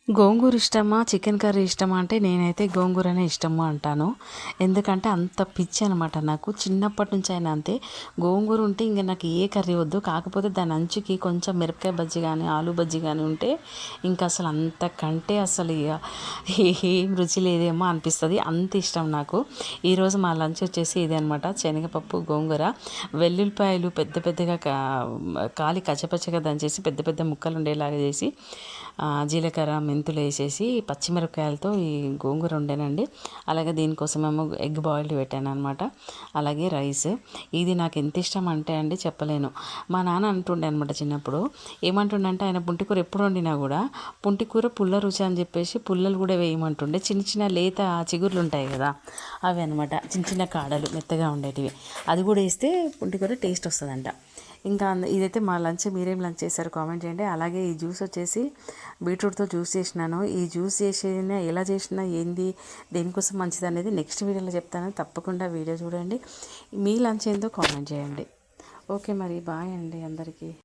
గోంగూర ఇష్టమా chicken curry ఇష్టమా అంటే నేనైతే గోంగూరనే ఇష్టము అంటాను. ఎందుకంటే అంత పిచ్చి అనమాట నాకు. చిన్నప్పటి నుంచి అయినా అంతే. గోంగూర ఉంటే ఇంక నాకు ఏ కర్రీ వద్దు. కాకపోతే దాని అంచుకి కొంచెం మిరపకాయ బజ్జీ కానీ ఆలు బజ్జీ కానీ ఉంటే ఇంకా అసలు అంతకంటే అసలు ఇక ఏం రుచి లేదేమో అనిపిస్తుంది. అంత ఇష్టం నాకు. ఈరోజు మా లంచ్ వచ్చేసి ఇదే అనమాట, శనగపప్పు గోంగూర. వెల్లుల్లిపాయలు పెద్ద పెద్దగా కాలి కచ్చపచ్చగా దంచేసి పెద్ద పెద్ద ముక్కలు ఉండేలాగా చేసి జీలకర్ర మెంతులు వేసేసి పచ్చిమిరపకాయలతో ఈ గోంగూర ఉండేనండి. అలాగే దీనికోసమేమో ఎగ్ బాయిల్డ్ పెట్టాను అనమాట. అలాగే రైస్. ఇది నాకు ఎంత ఇష్టం అంటే అండి చెప్పలేను. మా నాన్న అంటుండే అనమాట చిన్నప్పుడు. ఏమంటుండే అంటే ఆయన పుంటికూర ఎప్పుడు వండినా కూడా పుంటికూర పుల్ల రుచి అని చెప్పేసి పుల్లలు కూడా వేయమంటుండే. చిన్న చిన్న లేత చిగుర్లు ఉంటాయి కదా, అవి అనమాట, చిన్న చిన్న కాడలు మెత్తగా ఉండేటివి. అది కూడా వేస్తే పుంటికూర టేస్ట్ వస్తుందంట. ఇంకా ఇదైతే మా లంచ్. మీరేం లంచ్ చేశారు కామెంట్ చేయండి. అలాగే ఈ జ్యూస్ వచ్చేసి బీట్రూట్తో జ్యూస్ చేసినాను. ఈ జ్యూస్ చేసిన ఎలా చేసినా ఏంది దేనికోసం మంచిది అనేది నెక్స్ట్ వీడియోలో చెప్తాను. తప్పకుండా వీడియో చూడండి. మీ లంచ్ ఏందో కామెంట్ చేయండి. ఓకే మరి బాయ్ అండి అందరికీ.